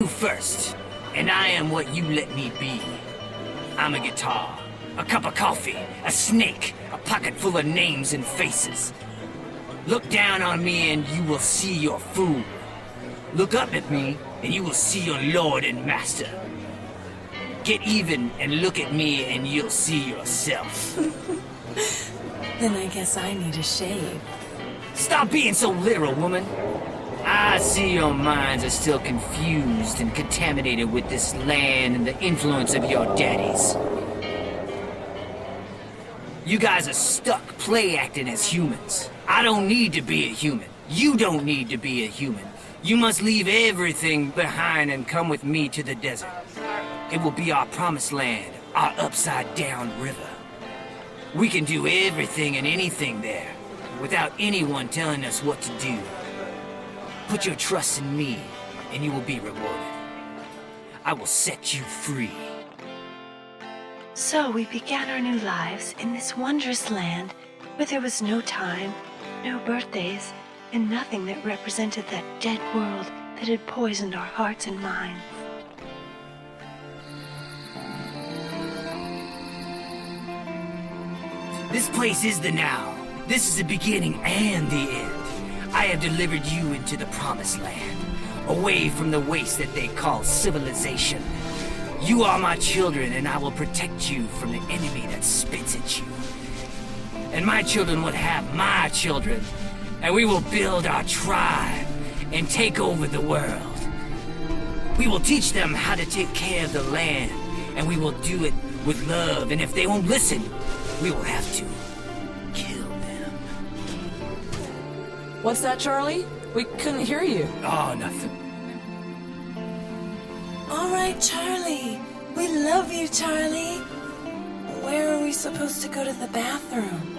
You first, and I am what you let me be. I'm a guitar, a cup of coffee, a snake, a pocket full of names and faces. Look down on me and you will see your fool. Look up at me and you will see your lord and master. Get even and look at me and you'll see yourself. Then I guess I need a shave. Stop being so literal, woman. I see your minds are still confused and contaminated with this land and the influence of your daddies. You guys are stuck play acting as humans. I don't need to be a human. You don't need to be a human. You must leave everything behind and come with me to the desert. It will be our promised land, our upside-down river. We can do everything and anything there, without anyone telling us what to do. Put your trust in me, and you will be rewarded. I will set you free. So we began our new lives in this wondrous land where there was no time, no birthdays, and nothing that represented that dead world that had poisoned our hearts and minds. This place is the now. This is the beginning and the end. I have delivered you into the promised land, away from the waste that they call civilization. You are my children, and I will protect you from the enemy that spits at you. And my children will have my children, and we will build our tribe and take over the world. We will teach them how to take care of the land, and we will do it with love, and if they won't listen, we will have to kill them. What's that, Charlie? We couldn't hear you. Oh, nothing. All right, Charlie. We love you, Charlie. Where are we supposed to go to the bathroom?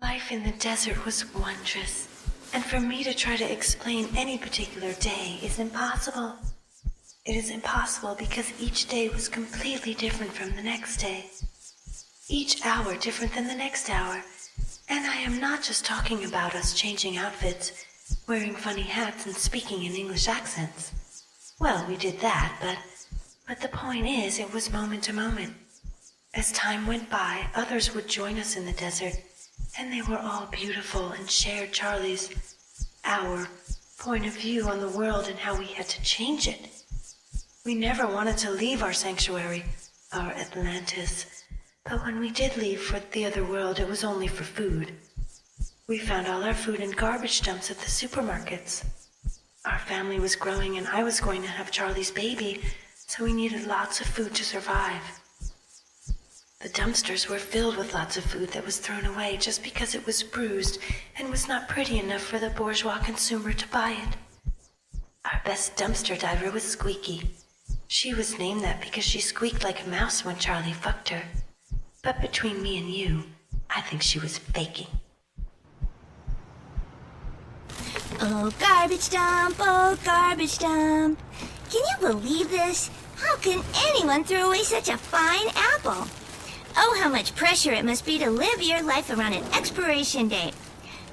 Life in the desert was wondrous, and for me to try to explain any particular day is impossible. It is impossible because each day was completely different from the next day. Each hour different than the next hour. And I am not just talking about us changing outfits, wearing funny hats and speaking in English accents. Well, we did that, but the point is, it was moment to moment. As time went by, others would join us in the desert, and they were all beautiful and shared our point of view on the world and how we had to change it. We never wanted to leave our sanctuary, our Atlantis. But when we did leave for the other world, it was only for food. We found all our food in garbage dumps at the supermarkets. Our family was growing and I was going to have Charlie's baby, so we needed lots of food to survive. The dumpsters were filled with lots of food that was thrown away just because it was bruised and was not pretty enough for the bourgeois consumer to buy it. Our best dumpster diver was Squeaky. She was named that because she squeaked like a mouse when Charlie fucked her. But between me and you, I think she was faking. Oh, garbage dump, oh, garbage dump. Can you believe this? How can anyone throw away such a fine apple? Oh, how much pressure it must be to live your life around an expiration date.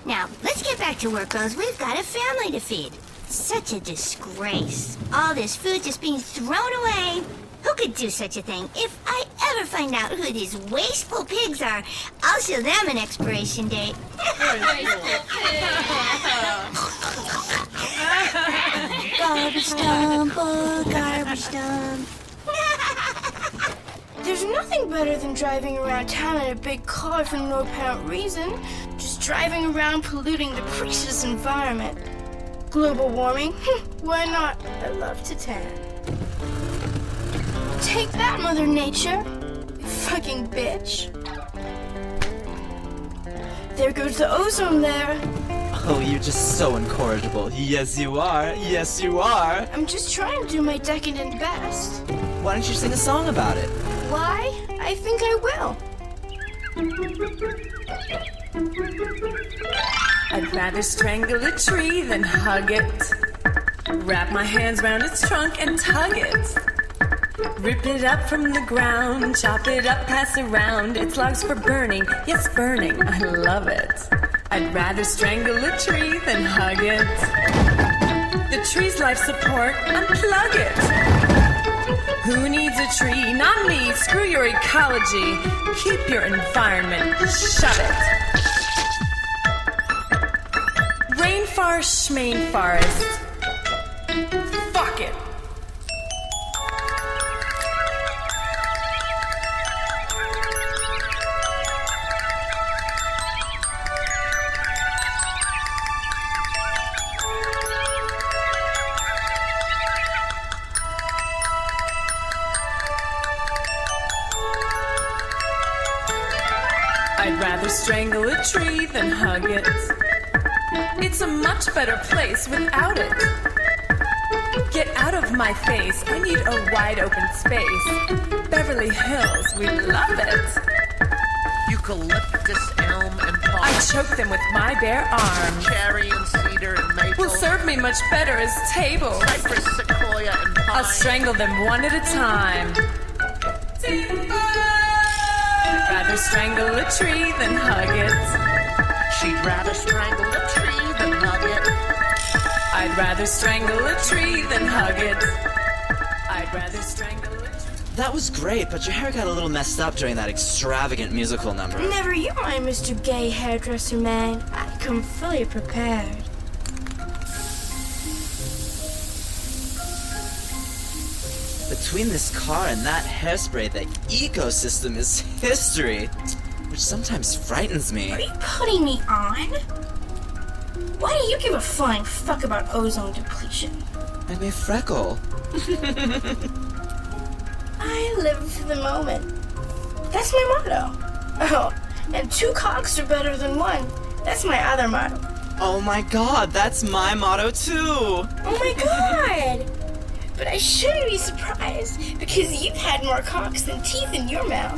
Now, let's get back to work, girls. We've got a family to feed. Such a disgrace. All this food just being thrown away. Who could do such a thing? If I ever find out who these wasteful pigs are, I'll show them an expiration date. Garbage dump, oh, garbage dump. There's nothing better than driving around town in a big car for no apparent reason. Just driving around polluting the precious environment. Global warming? Why not? I love to tan. Take that, Mother Nature. You fucking bitch. There goes the ozone layer. Oh, you're just so incorrigible. Yes, you are. Yes, you are. I'm just trying to do my decadent best. Why don't you sing a song about it? Why? I think I will. I'd rather strangle a tree than hug it. Wrap my hands round its trunk and tug it. Rip it up from the ground, chop it up, pass around. It's logs for burning, yes, burning, I love it. I'd rather strangle a tree than hug it. The tree's life support, unplug it. Who needs a tree? Not me. Screw your ecology. Keep your environment. Shut it. Rainforest, schmain forest. Fuck it. I'd rather strangle a tree than hug it. It's a much better place without it. Get out of my face, I need a wide open space. Beverly Hills, we love it. Eucalyptus, elm, and palm. I choke them with my bare arms. Cherry and cedar and maple. Will serve me much better as tables. Cypress, sequoia, and pine. I'll strangle them one at a time. I'd rather strangle a tree than hug it. She'd rather strangle a tree than hug it. I'd rather strangle a tree than hug it. I'd rather strangle a tree. That was great, but your hair got a little messed up during that extravagant musical number. Never you mind, Mr. Gay Hairdresser Man. I come fully prepared. Between this car and that hairspray, the ecosystem is history, which sometimes frightens me. Are you putting me on? Why do you give a flying fuck about ozone depletion? I may freckle. I live for the moment. That's my motto. Oh, and 2 cocks are better than 1. That's my other motto. Oh my god, that's my motto too! Oh my god! But I shouldn't be surprised, because you've had more cocks than teeth in your mouth.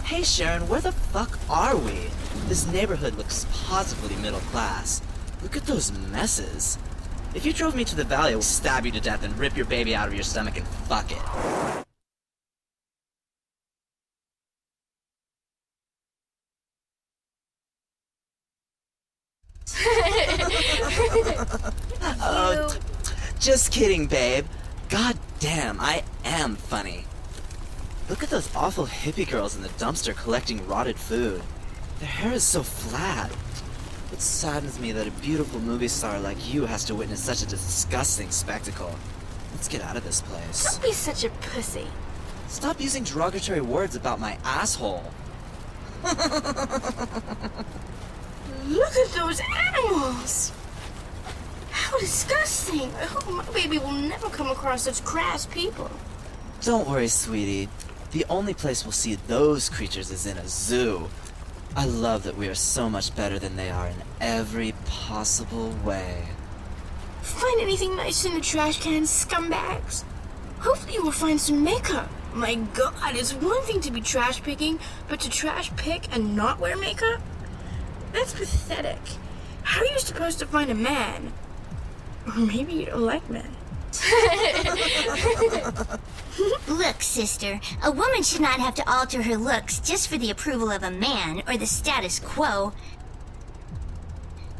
Hey Sharon, where the fuck are we? This neighborhood looks positively middle class. Look at those messes. If you drove me to the valley, I would stab you to death and rip your baby out of your stomach and fuck it. Just kidding, babe. God damn, I am funny. Look at those awful hippie girls in the dumpster collecting rotted food. Their hair is so flat. It saddens me that a beautiful movie star like you has to witness such a disgusting spectacle. Let's get out of this place. Don't be such a pussy. Stop using derogatory words about my asshole. Look at those animals! How disgusting! I hope my baby will never come across such crass people. Don't worry, sweetie. The only place we'll see those creatures is in a zoo. I love that we are so much better than they are in every possible way. Find anything nice in the trash can, scumbags? Hopefully you will find some makeup. My god, it's one thing to be trash picking, but to trash pick and not wear makeup? That's pathetic. How are you supposed to find a man? Or maybe you don't like men. Look, sister, a woman should not have to alter her looks just for the approval of a man or the status quo.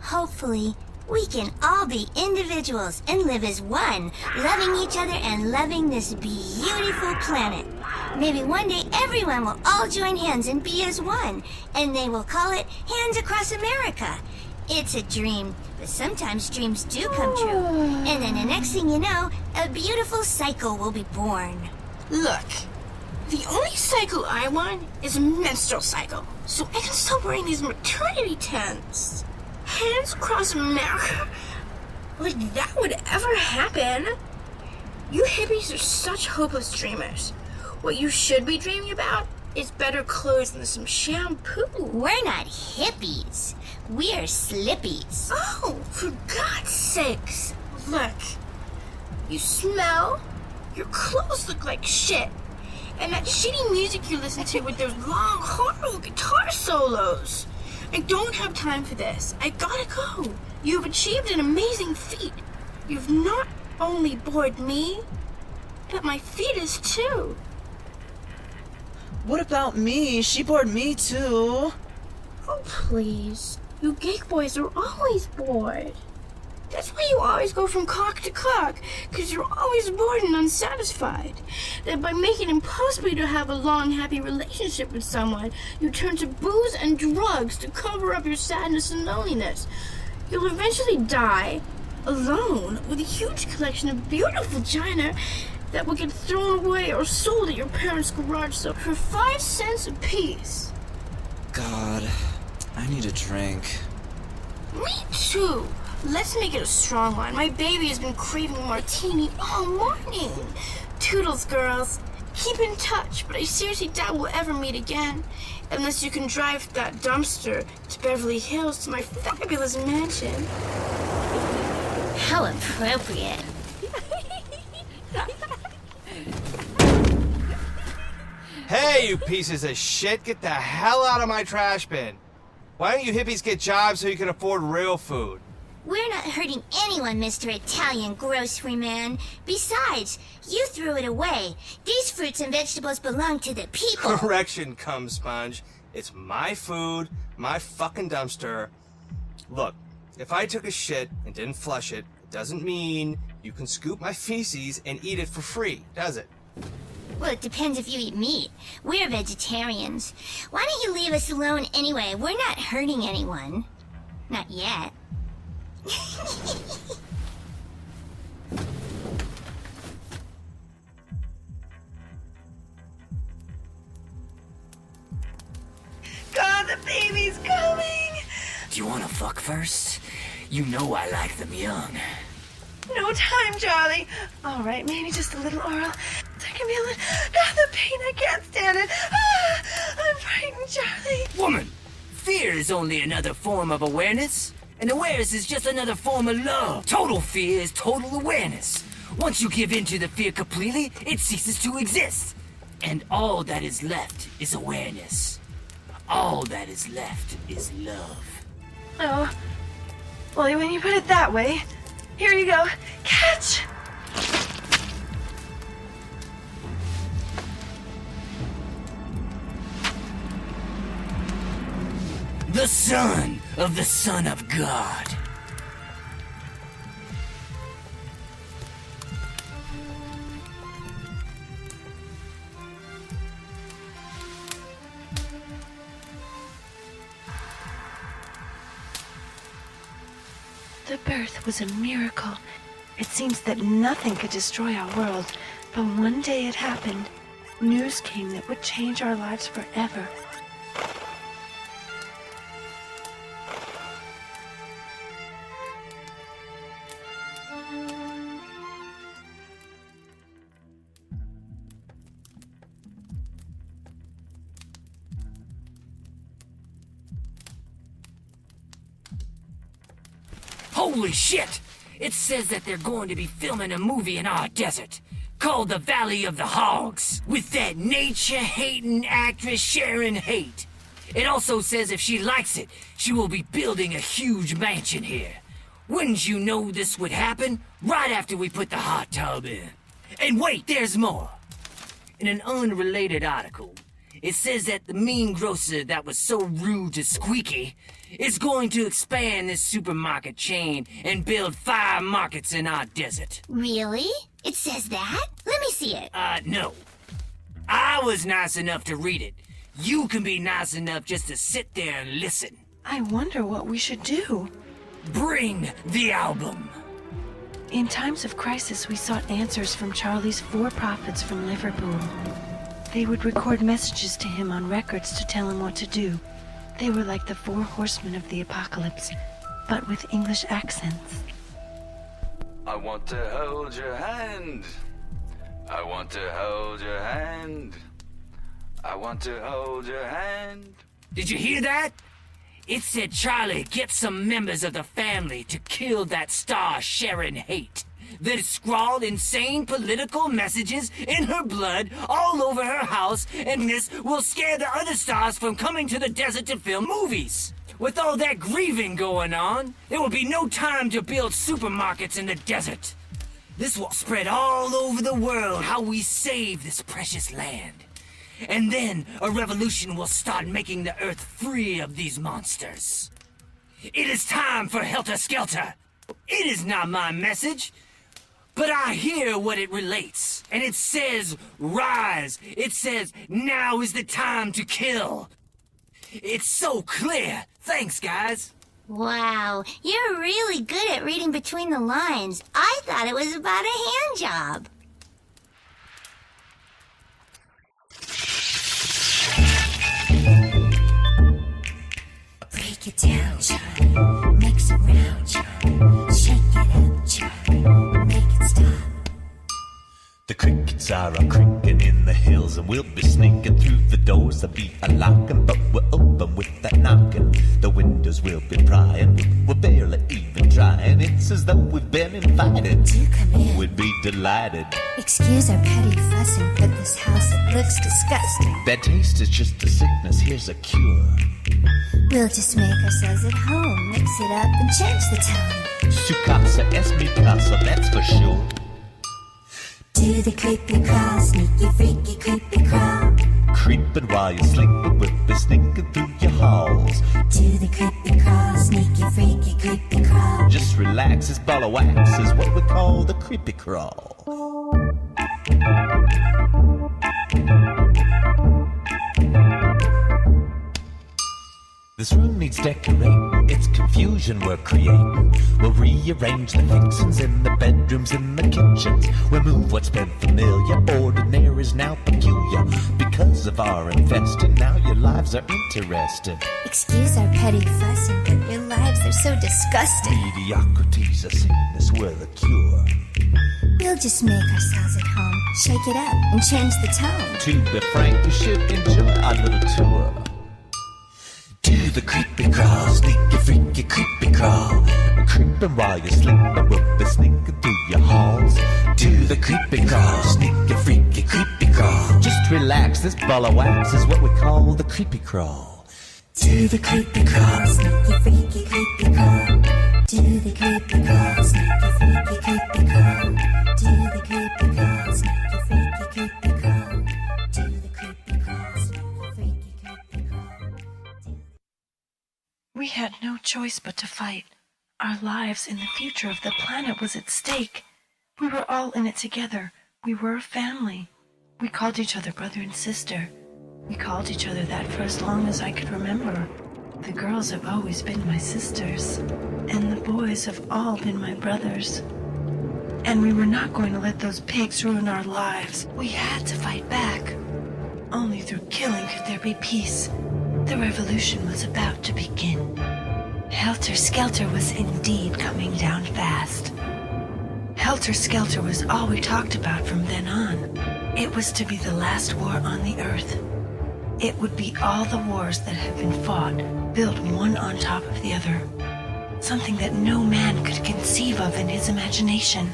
Hopefully, we can all be individuals and live as one, loving each other and loving this beautiful planet. Maybe one day everyone will all join hands and be as one, and they will call it Hands Across America. It's a dream, but sometimes dreams do come true. And then the next thing you know, a beautiful cycle will be born. Look, the only cycle I want is a menstrual cycle, so I can stop wearing these maternity tents. Hands across America? Like that would ever happen? You hippies are such hopeless dreamers. What you should be dreaming about is better clothes than some shampoo. We're not hippies. We're slippies. Oh, for God's sakes. Look, you smell, your clothes look like shit, and that shitty music you listen to with those long, horrible guitar solos. I don't have time for this. I gotta go. You have achieved an amazing feat. You've not only bored me, but my fetus too. What about me? She bored me too. Oh, please. You geek boys are always bored. That's why you always go from cock to cock, because you're always bored and unsatisfied. That by making it impossible to have a long, happy relationship with someone, you turn to booze and drugs to cover up your sadness and loneliness. You'll eventually die alone with a huge collection of beautiful china that will get thrown away or sold at your parents' garage sale for 5 cents a piece. God, I need a drink. Me too. Let's make it a strong one. My baby has been craving a martini all morning. Toodles, girls. Keep in touch, but I seriously doubt we'll ever meet again. Unless you can drive that dumpster to Beverly Hills to my fabulous mansion. How appropriate. Hey, you pieces of shit, get the hell out of my trash bin. Why don't you hippies get jobs so you can afford real food? We're not hurting anyone, Mr. Italian grocery man. Besides, you threw it away. These fruits and vegetables belong to the people. Correction, cum sponge. It's my food, my fucking dumpster. Look, if I took a shit and didn't flush it, it doesn't mean you can scoop my feces and eat it for free, does it? Well, it depends if you eat meat. We're vegetarians. Why don't you leave us alone anyway? We're not hurting anyone. Not yet. God, the baby's coming! Do you want to fuck first? You know I like them young. No time, Charlie. All right, maybe just a little oral. There can be a little... Ah, the pain, I can't stand it. Ah, I'm frightened, Charlie. Woman, fear is only another form of awareness, and awareness is just another form of love. Total fear is total awareness. Once you give in to the fear completely, it ceases to exist. And all that is left is awareness. All that is left is love. Oh, well, when you put it that way, here you go. Catch! The Son of the Son of God. The birth was a miracle. It seems that nothing could destroy our world, but one day it happened. News came that would change our lives forever. Holy shit! It says that they're going to be filming a movie in our desert called The Valley of the Hogs with that nature-hating actress Sharon Haight. It also says if she likes it, she will be building a huge mansion here. Wouldn't you know this would happen right after we put the hot tub in? And wait, there's more. In an unrelated article, it says that the mean grocer that was so rude to Squeaky is going to expand this supermarket chain and build 5 markets in our desert. Really? It says that? Let me see it. No. I was nice enough to read it. You can be nice enough just to sit there and listen. I wonder what we should do. Bring the album. In times of crisis, we sought answers from Charlie's 4 prophets from Liverpool. They would record messages to him on records to tell him what to do. They were like the 4 horsemen of the apocalypse, but with English accents. I want to hold your hand. I want to hold your hand. I want to hold your hand. Did you hear that? It said Charlie get some members of the family to kill that star Sharon Haight. That scrawled insane political messages in her blood all over her house, and this will scare the other stars from coming to the desert to film movies. With all that grieving going on, there will be no time to build supermarkets in the desert. This will spread all over the world how we save this precious land. And then a revolution will start making the Earth free of these monsters. It is time for Helter Skelter. It is not my message, but I hear what it relates. And it says, rise. It says, now is the time to kill. It's so clear. Thanks, guys. Wow, you're really good at reading between the lines. I thought it was about a hand job. Break it down, Charlie. Mix it round, Charlie. Shake it up, Charlie. Make it stop. The crickets are a-creaking in the hills, and we'll be sneaking through the doors. There'll be a locking, but we're open with that knocking. The windows will be prying, we're barely even trying. It's as though we've been invited. Do come in. We'd be delighted. Excuse our petty fussing, but this house, it looks disgusting. Bad taste is just a sickness, here's a cure. We'll just make ourselves at home, mix it up, and change the tone. Su casa es mi casa, that's for sure. Do the creepy crawl, sneaky, freaky, creepy crawl. Creeping while you're sleeping, we'll be sneaking through your halls. Do the creepy crawl, sneaky, freaky, creepy crawl. Just relax, this ball of wax is what we call the creepy crawl. This room needs decorating, it's confusion we're creating. We'll rearrange the fixings in the bedrooms and the kitchens. We'll move what's been familiar, ordinary is now peculiar. Because of our investing, now your lives are interesting. Excuse our petty fussing, but your lives are so disgusting. Mediocrity's a sickness, we're the cure. We'll just make ourselves at home, shake it up, and change the tone. To be frank, you should enjoy our little tour. Do the creepy crawl, sneaky, freaky, creepy crawl. Creeping while you're sleeping, we'll be sneaking through your halls. Do the creepy crawl, sneaky, freaky, creepy crawl. Just relax, this ball of wax is what we call the creepy crawl. Do the creepy crawl, sneaky, freaky, creepy crawl. Do the creepy crawl, sneaky, freaky, creepy crawl. Do the creepy crawl, sneaky, freaky, creepy crawl. Do the creepy crawl, sneaky, freaky, creepy crawl. We had no choice but to fight. Our lives and the future of the planet was at stake. We were all in it together. We were a family. We called each other brother and sister. We called each other that for as long as I could remember. The girls have always been my sisters, and the boys have all been my brothers. And we were not going to let those pigs ruin our lives. We had to fight back. Only through killing could there be peace. The revolution was about to begin. Helter Skelter was indeed coming down fast. Helter Skelter was all we talked about from then on. It was to be the last war on the Earth. It would be all the wars that have been fought, built one on top of the other. Something that no man could conceive of in his imagination.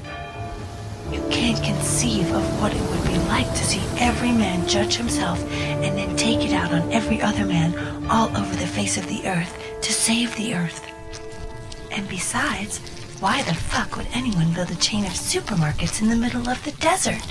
You can't conceive of what it would be like to see every man judge himself and then take it out on every other man all over the face of the Earth to save the Earth. And besides, why the fuck would anyone build a chain of supermarkets in the middle of the desert?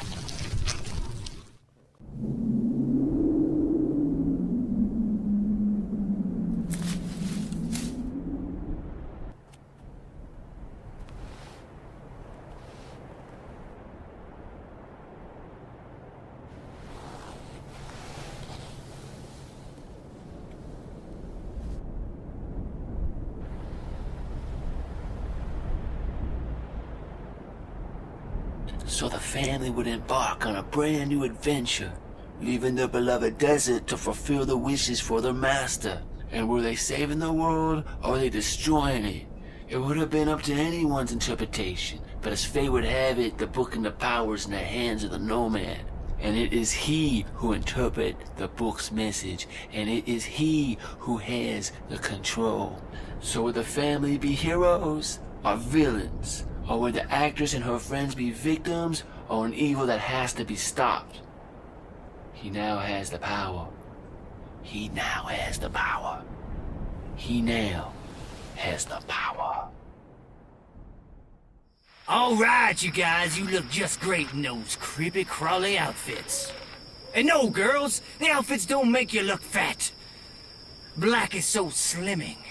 So the family would embark on a brand new adventure, leaving their beloved desert to fulfill the wishes for their master. And were they saving the world, or were they destroying it? It would have been up to anyone's interpretation, but as fate would have it, the book and the power is in the hands of the nomad. And it is he who interprets the book's message, and it is he who has the control. So would the family be heroes or villains? Or would the actress and her friends be victims, or an evil that has to be stopped? He now has the power. He now has the power. He now has the power. All right, you guys, you look just great in those creepy crawly outfits. And no, girls, the outfits don't make you look fat. Black is so slimming.